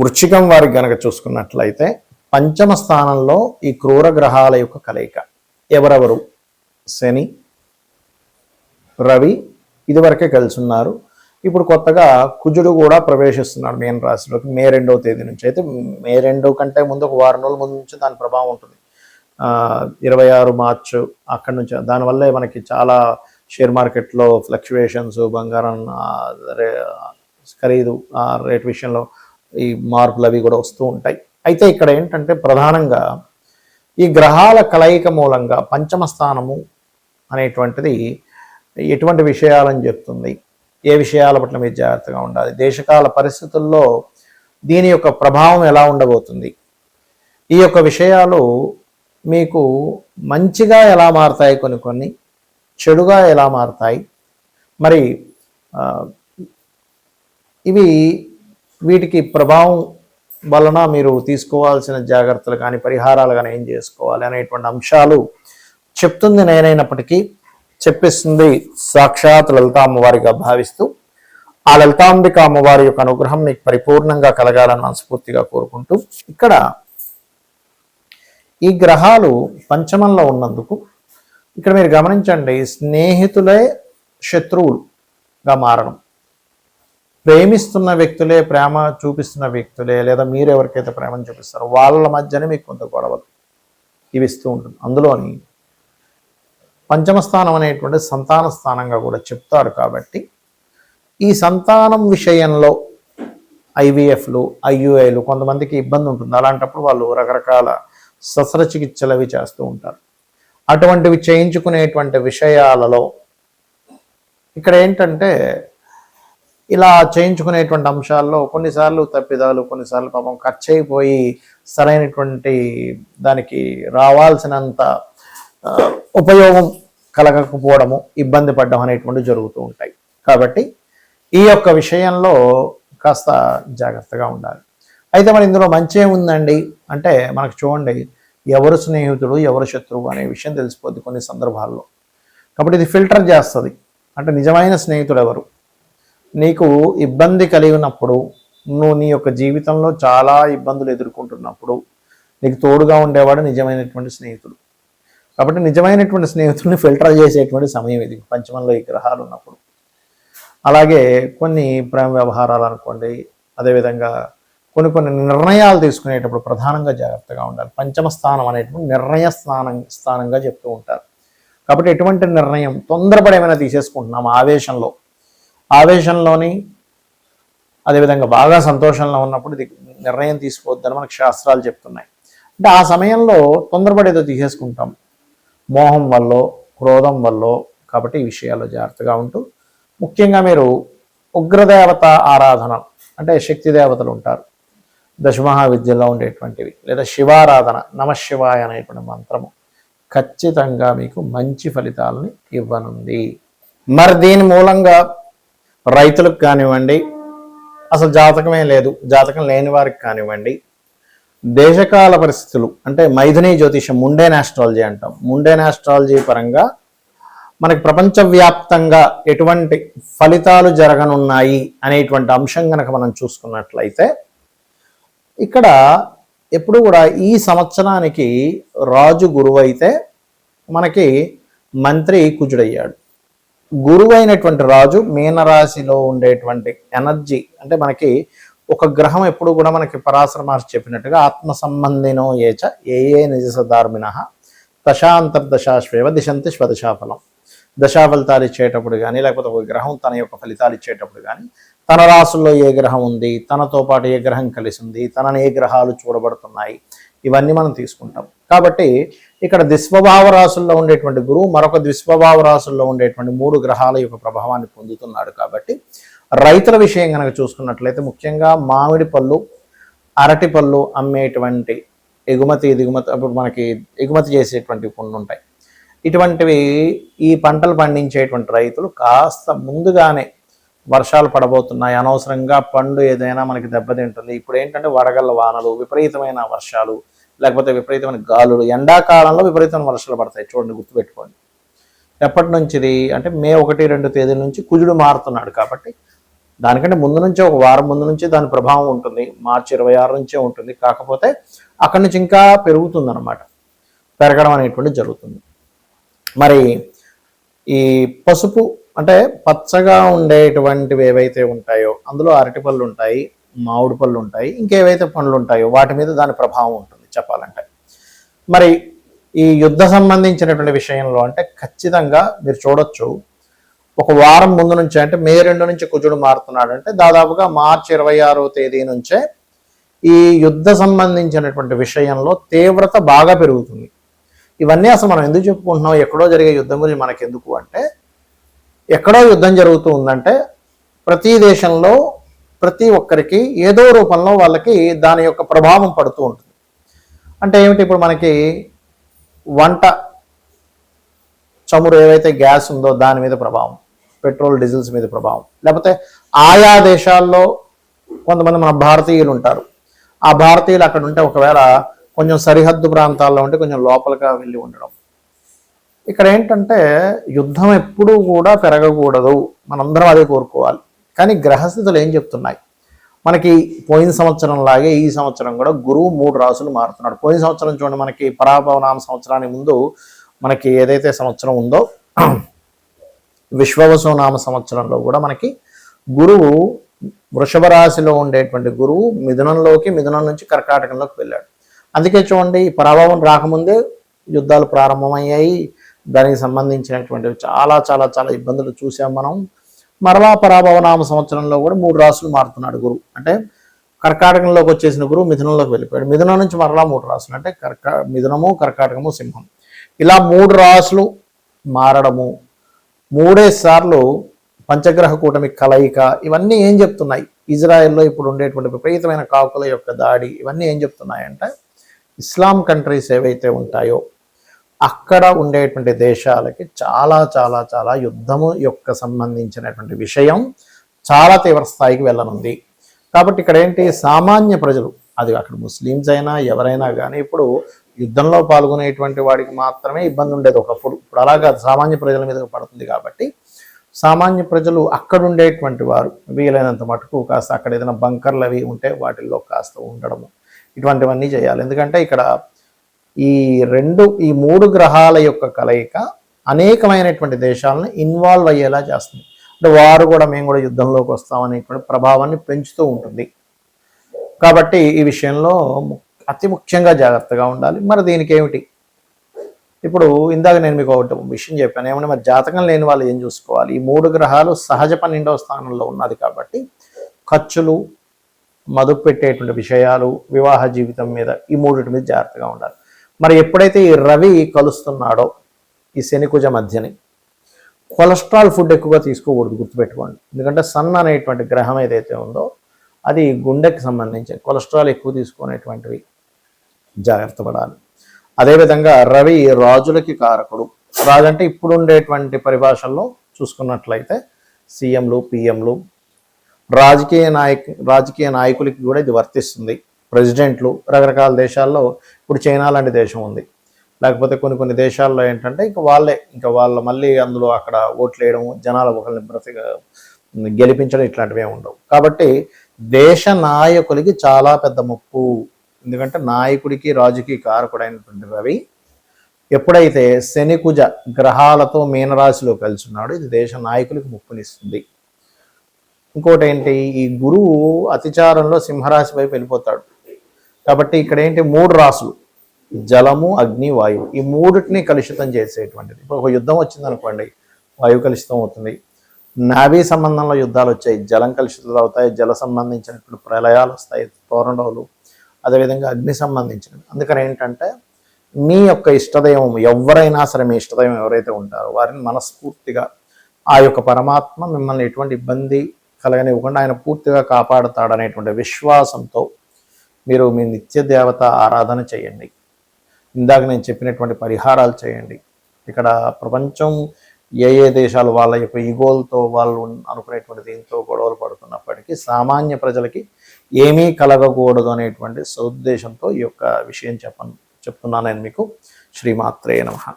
వృశ్చికం వారికి గనక చూసుకున్నట్లయితే పంచమ స్థానంలో ఈ క్రూర గ్రహాల యొక్క కలయిక. ఎవరెవరు? శని, రవి ఇదివరకే కలిసి ఉన్నారు. ఇప్పుడు కొత్తగా కుజుడు కూడా ప్రవేశిస్తున్నాడు మీన రాశిలోకి మే 2వ తేదీ నుంచి. అయితే మే 2 కంటే ముందు ఒక వారం రోజుల ముందు నుంచి దాని ప్రభావం ఉంటుంది. 26 మార్చు అక్కడి నుంచి. దానివల్లే మనకి చాలా షేర్ మార్కెట్లో ఫ్లక్చువేషన్స్, బంగారం ఖరీదు రేట్ విషయంలో ఈ మార్పులు అవి కూడా వస్తూ ఉంటాయి. అయితే ఇక్కడ ఏంటంటే ప్రధానంగా ఈ గ్రహాల కలయిక మూలంగా పంచమ స్థానము అనేటువంటిది ఎటువంటి విషయాలని చెప్తుంది, ఏ విషయాల పట్ల మీరు జాగ్రత్తగా ఉండాలి, దేశకాల పరిస్థితుల్లో దీని యొక్క ప్రభావం ఎలా ఉండబోతుంది, ఈ యొక్క విషయాలు మీకు మంచిగా ఎలా మారుతాయి, కొన్ని చెడుగా ఎలా మారుతాయి, మరి వీటికి ప్రభావం వలన మీరు తీసుకోవాల్సిన జాగ్రత్తలు కానీ పరిహారాలు కానీ ఏం చేసుకోవాలి అనేటువంటి అంశాలు చెప్తుంది నేనైనప్పటికీ చెప్పిస్తుంది సాక్షాత్ లలితా అమ్మవారిగా భావిస్తూ ఆ లలితాంబిక అమ్మవారి యొక్క అనుగ్రహం మీకు పరిపూర్ణంగా కలగాలని మనస్ఫూర్తిగా కోరుకుంటూ, ఇక్కడ ఈ గ్రహాలు పంచమంలో ఉన్నందుకు ఇక్కడ మీరు గమనించండి, స్నేహితులే శత్రువులుగా మారడం, ప్రేమిస్తున్న వ్యక్తులే, ప్రేమ చూపిస్తున్న వ్యక్తులే, లేదా మీరు ఎవరికైతే ప్రేమను చూపిస్తారో వాళ్ళ మధ్యనే మీకు కొంత గొడవలు ఇవి ఇస్తూ ఉంటుంది. అందులోని పంచమ స్థానం అనేటువంటి సంతాన స్థానంగా కూడా చెప్తారు. కాబట్టి ఈ సంతానం విషయంలో ఐవీఎఫ్లు, ఐయుఐలు కొంతమందికి ఇబ్బంది ఉంటుంది. అలాంటప్పుడు వాళ్ళు రకరకాల శస్త్రచికిత్సలు అవి చేస్తూ ఉంటారు. అటువంటివి చేయించుకునేటువంటి విషయాలలో ఇక్కడ ఏంటంటే ఇలా చేయించుకునేటువంటి అంశాల్లో కొన్నిసార్లు తప్పిదాలు, కొన్నిసార్లు పాపం ఖర్చు అయిపోయి సరైనటువంటి దానికి రావాల్సినంత ఉపయోగం కలగకపోవడము, ఇబ్బంది పడడం అనేటువంటి జరుగుతూ ఉంటాయి. కాబట్టి ఈ యొక్క విషయంలో కాస్త జాగ్రత్తగా ఉండాలి. అయితే మరి ఇందులో మంచి ఏముందండి అంటే మనకు చూడండి, ఎవరు స్నేహితుడు ఎవరు శత్రువు అనే విషయం తెలిసిపోద్ది కొన్ని సందర్భాల్లో. కాబట్టి ఇది ఫిల్టర్ చేస్తుంది. అంటే నిజమైన స్నేహితుడు ఎవరు, నీకు ఇబ్బంది కలిగినప్పుడు, నువ్వు నీ యొక్క జీవితంలో చాలా ఇబ్బందులు ఎదుర్కొంటున్నప్పుడు నీకు తోడుగా ఉండేవాడు నిజమైనటువంటి స్నేహితుడు. కాబట్టి నిజమైనటువంటి స్నేహితుడిని ఫిల్టర్ చేసేటువంటి సమయం ఇది పంచమంలో ఈ గ్రహాలు ఉన్నప్పుడు. అలాగే కొన్ని ప్రేమ వ్యవహారాలు అనుకోండి, అదేవిధంగా కొన్ని నిర్ణయాలు తీసుకునేటప్పుడు ప్రధానంగా జాగ్రత్తగా ఉండాలి. పంచమ స్థానం అనేటువంటి నిర్ణయ స్థానంగా చెప్తూ ఉంటారు. కాబట్టి ఎటువంటి నిర్ణయం తొందరపడి ఏమైనా తీసేసుకుంటున్నాం ఆవేశంలోని, అదేవిధంగా బాగా సంతోషంలో ఉన్నప్పుడు ఇది నిర్ణయం తీసుకోవద్దని మనకు శాస్త్రాలు చెప్తున్నాయి. అంటే ఆ సమయంలో తొందరపడి ఏదో తీసేసుకుంటాం మోహం వల్ల, క్రోధం వల్ల. కాబట్టి ఈ విషయాల్లో జాగ్రత్తగా ఉంటూ, ముఖ్యంగా మీరు ఉగ్రదేవత ఆరాధన అంటే శక్తి దేవతలు ఉంటారు దశమహావిద్యలో ఉండేటువంటివి, లేదా శివారాధన, నమశివాయ అనేటువంటి మంత్రము ఖచ్చితంగా మీకు మంచి ఫలితాలని ఇవ్వనుంది. మరి దీని మూలంగా రైతులకు కానివ్వండి, అసలు జాతకమే లేదు, జాతకం లేని వారికి కానివ్వండి, దేశకాల పరిస్థితులు అంటే మైథుని జ్యోతిషం, ముండేన్ ఆస్ట్రాలజీ అంటాం, ముండేన్ ఆస్ట్రాలజీ పరంగా మనకి ప్రపంచవ్యాప్తంగా ఎటువంటి ఫలితాలు జరగనున్నాయి అనేటువంటి అంశం కనుక మనం చూసుకున్నట్లయితే, ఇక్కడ ఎప్పుడు కూడా ఈ సంవత్సరానికి రాజు గురువు అయితే మనకి మంత్రి కుజుడయ్యాడు. గురువు అయినటువంటి రాజు మీనరాశిలో ఉండేటువంటి ఎనర్జీ అంటే మనకి ఒక గ్రహం ఎప్పుడు కూడా మనకి పరాశర మహర్షి చెప్పినట్టుగా ఆత్మ సంబంధినో ఏచ ఏ నిజసధార్మిణ దశాంతర్దశాశ్వేవ దిశంతి స్వదశాఫలం. దశా ఫలితాలు ఇచ్చేటప్పుడు కానీ, లేకపోతే ఒక గ్రహం తన యొక్క ఫలితాలు ఇచ్చేటప్పుడు కానీ, తన రాసుల్లో ఏ గ్రహం ఉంది, తనతో పాటు ఏ గ్రహం కలిసి ఉంది, తనని ఏ గ్రహాలు చూడబడుతున్నాయి, ఇవన్నీ మనం తీసుకుంటాం. కాబట్టి ఇక్కడ ద్విస్వభావ రాసుల్లో ఉండేటువంటి గురువు మరొక ద్విస్వభావ రాసుల్లో ఉండేటువంటి 3 గ్రహాల యొక్క ప్రభావాన్ని పొందుతున్నాడు. కాబట్టి రైతుల విషయం కనుక చూసుకున్నట్లయితే ముఖ్యంగా మామిడి పళ్ళు, అరటి పళ్ళు అమ్మేటువంటి ఎగుమతి దిగుమతి, అప్పుడు మనకి ఎగుమతి చేసేటువంటి కొన్ని ఉంటాయి. ఇటువంటివి ఈ పంటలు పండించేటువంటి రైతులు కాస్త ముందుగానే వర్షాలు పడబోతున్నాయి, అనవసరంగా పండు ఏదైనా మనకి దెబ్బతింటుంది. ఇప్పుడు ఏంటంటే వడగళ్ళ వానలు, విపరీతమైన వర్షాలు, లేకపోతే విపరీతమైన గాలులు, ఎండాకాలంలో విపరీతమైన వర్షాలు పడతాయి. చూడండి, గుర్తుపెట్టుకోండి. ఎప్పటి నుంచి ఇది అంటే మే 1-2 తేదీల నుంచి కుజుడు మారుతున్నాడు. కాబట్టి దానికంటే ముందు నుంచే, ఒక వారం ముందు నుంచి దాని ప్రభావం ఉంటుంది. మార్చి 26 నుంచే ఉంటుంది. కాకపోతే అక్కడి నుంచి ఇంకా పెరుగుతుంది అనమాట, పెరగడం అనేటువంటి జరుగుతుంది. మరి ఈ పసుపు అంటే పచ్చగా ఉండేటువంటివి ఏవైతే ఉంటాయో అందులో అరటి పళ్ళు ఉంటాయి, మామిడి పళ్ళు ఉంటాయి, ఇంకేవైతే పండ్లు ఉంటాయో వాటి మీద దాని ప్రభావం ఉంటుంది చెప్పాలంటే. మరి ఈ యుద్ధ సంబంధించినటువంటి విషయంలో అంటే ఖచ్చితంగా మీరు చూడొచ్చు, ఒక వారం ముందు నుంచే అంటే మే 2 నుంచి కుజుడు మారుతున్నాడు అంటే దాదాపుగా మార్చి 26వ తేదీ నుంచే ఈ యుద్ధ సంబంధించినటువంటి విషయంలో తీవ్రత బాగా పెరుగుతుంది. ఇవన్నీ అసలు మనం ఎందుకు చెప్పుకుంటున్నాం, ఎక్కడో జరిగే యుద్ధం గురించి మనకి ఎందుకు అంటే, ఎక్కడో యుద్ధం జరుగుతూ ఉందంటే ప్రతి దేశంలో ప్రతి ఒక్కరికి ఏదో రూపంలో వాళ్ళకి దాని యొక్క ప్రభావం పడుతూ ఉంటుంది. అంటే ఏమిటి, ఇప్పుడు మనకి వంట చమురు ఏవైతే గ్యాస్ ఉందో దాని మీద ప్రభావం, పెట్రోల్ డీజిల్స్ మీద ప్రభావం, లేకపోతే ఆయా దేశాల్లో కొంతమంది మన భారతీయులు ఉంటారు, ఆ భారతీయులు అక్కడ ఉంటే ఒకవేళ కొంచెం సరిహద్దు ప్రాంతాల్లో ఉంటే కొంచెం లోపలిగా వెళ్ళి ఉండడం. ఇక్కడ ఏంటంటే యుద్ధం ఎప్పుడూ కూడా పెరగకూడదు, మనందరం అదే కోరుకోవాలి. కానీ గ్రహస్థితులు ఏం చెప్తున్నాయి మనకి, పోయిన సంవత్సరం లాగే ఈ సంవత్సరం కూడా గురువు 3 రాసులు మారుతున్నాడు. పోయిన సంవత్సరం చూడండి, మనకి పరాభవనామ సంవత్సరానికి ముందు మనకి ఏదైతే సంవత్సరం ఉందో విశ్వవసునామ సంవత్సరంలో కూడా మనకి గురువు వృషభ రాశిలో ఉండేటువంటి గురువు మిథునం నుంచి కర్కాటకంలోకి వెళ్ళాడు. అందుకే చూడండి, పరాభవం రాకముందే యుద్ధాలు ప్రారంభమయ్యాయి. దానికి సంబంధించినటువంటి చాలా చాలా చాలా ఇబ్బందులు చూసాం మనం. మరలా పరాభవనామ సంవత్సరంలో కూడా 3 రాసులు మారుతున్నాడు గురువు. అంటే కర్కాటకంలోకి వచ్చేసిన గురువు మిథునంలోకి వెళ్ళిపోయాడు. మిథునం నుంచి మరలా 3 రాసులు, అంటే మిథునము, కర్కాటకము, సింహం, ఇలా 3 రాసులు మారడము, 3 సార్లు పంచగ్రహ కూటమి కలయిక, ఇవన్నీ ఏం చెప్తున్నాయి, ఇజ్రాయెల్లో ఇప్పుడు ఉండేటువంటి విపరీతమైన కాకుల యొక్క దాడి, ఇవన్నీ ఏం చెప్తున్నాయంటే ఇస్లాం కంట్రీస్ ఏవైతే ఉంటాయో అక్కడ ఉండేటువంటి దేశాలకి చాలా చాలా చాలా యుద్ధము యొక్క సంబంధించినటువంటి విషయం చాలా తీవ్ర స్థాయికి వెళ్ళనుంది. కాబట్టి ఇక్కడ ఏంటి, సామాన్య ప్రజలు, అది అక్కడ ముస్లిమ్స్ అయినా ఎవరైనా కానీ, ఇప్పుడు యుద్ధంలో పాల్గొనేటువంటి వాడికి మాత్రమే ఇబ్బంది ఉండేది ఒకప్పుడు. ఇప్పుడు అలాగా సామాన్య ప్రజల మీద పడుతుంది. కాబట్టి సామాన్య ప్రజలు అక్కడ ఉండేటువంటి వారు వీలైనంత మటుకు కాస్త అక్కడ ఏదైనా బంకర్లు అవి ఉంటే వాటిల్లో కాస్త ఉండడము, ఇటువంటివన్నీ చేయాలి. ఎందుకంటే ఇక్కడ ఈ 3 గ్రహాల యొక్క కలయిక అనేకమైనటువంటి దేశాలను ఇన్వాల్వ్ అయ్యేలా చేస్తుంది. అంటే వారు కూడా మేము కూడా యుద్ధంలోకి వస్తామనేటువంటి ప్రభావాన్ని పెంచుతూ ఉంటుంది. కాబట్టి ఈ విషయంలో అతి ముఖ్యంగా జాగ్రత్తగా ఉండాలి. మరి దీనికి ఏమిటి, ఇప్పుడు ఇందాక నేను మీకు ఒకటి విషయం చెప్పాను, ఏమన్నా మరి జాతకం లేని వాళ్ళు ఏం చూసుకోవాలి. ఈ 3 గ్రహాలు సహజ 12వ స్థానంలో ఉన్నది కాబట్టి ఖర్చులు, మదుపు పెట్టేటువంటి విషయాలు, వివాహ జీవితం మీద, ఈ 3 మీద జాగ్రత్తగా ఉండాలి. మరి ఎప్పుడైతే ఈ రవి కలుస్తున్నాడో ఈ శనికుజ మధ్యని, కొలెస్ట్రాల్ ఫుడ్ ఎక్కువగా తీసుకోకూడదు, గుర్తుపెట్టుకోండి. ఎందుకంటే సన్ అనేటువంటి గ్రహం ఏదైతే ఉందో అది గుండెకి సంబంధించి కొలెస్ట్రాల్ ఎక్కువ తీసుకునేటువంటివి, జాగ్రత్త పడాలి. అదేవిధంగా రవి రాజులకి కారకుడు. రాజు అంటే ఇప్పుడు ఉండేటువంటి పరిభాషల్లో చూసుకున్నట్లయితే సీఎంలు, పిఎంలు, రాజకీయ నాయకులకి కూడా ఇది వర్తిస్తుంది. ప్రెసిడెంట్లు, రకరకాల దేశాల్లో, ఇప్పుడు చైనా లాంటి దేశం ఉంది, లేకపోతే కొన్ని దేశాల్లో ఏంటంటే ఇంకా వాళ్ళ మళ్ళీ అందులో అక్కడ ఓట్లు వేయడం, జనాల ఒకరిని గెలిపించడం, ఇట్లాంటివి ఏమి ఉండవు. కాబట్టి దేశ నాయకులకి చాలా పెద్ద ముప్పు. ఎందుకంటే నాయకుడికి, రాజుకి కారకుడైనటువంటి రవి ఎప్పుడైతే శనికుజ గ్రహాలతో మీనరాశిలో కలిసి ఉన్నాడో ఇది దేశ నాయకులకి ముప్పునిస్తుంది. ఇంకోటి ఏంటి, ఈ గురువు అతిచారంలో సింహరాశి వైపు వెళ్ళిపోతాడు. కాబట్టి ఇక్కడ ఏంటి, 3 రాసులు, జలము, అగ్ని, వాయువు, ఈ 3టిని కలుషితం చేసేటువంటిది. ఇప్పుడు ఒక యుద్ధం వచ్చిందనుకోండి, వాయువు కలుషితం అవుతుంది. నావీ సంబంధంలో యుద్ధాలు వచ్చాయి, జలం కలుషితాలు అవుతాయి, జల సంబంధించినటువంటి ప్రళయాలు వస్తాయి, టోర్నడోలు, అదేవిధంగా అగ్ని సంబంధించినవి. అందుకని ఏంటంటే మీ యొక్క ఇష్టదైవం ఎవరైనా సరే, మీ ఇష్టదైవం ఎవరైతే ఉంటారో వారిని మనస్ఫూర్తిగా ఆ యొక్క పరమాత్మ మిమ్మల్ని ఎటువంటి ఇబ్బంది కలగనివ్వకుండా ఆయన పూర్తిగా కాపాడుతాడనేటువంటి విశ్వాసంతో మీరు మీ నిత్య దేవత ఆరాధన చేయండి. ఇందాక నేను చెప్పినటువంటి పరిహారాలు చేయండి. ఇక్కడ ప్రపంచం ఏ దేశాలు వాళ్ళ యొక్క ఈగోలతో వాళ్ళు అనుకునేటువంటి దీంతో గొడవలు పడుతున్నప్పటికీ సామాన్య ప్రజలకి ఏమీ కలగకూడదు అనేటువంటి సదుద్దేశంతో ఈ యొక్క విషయం చెప్తున్నాను నేను మీకు. శ్రీమాత్రే నమః.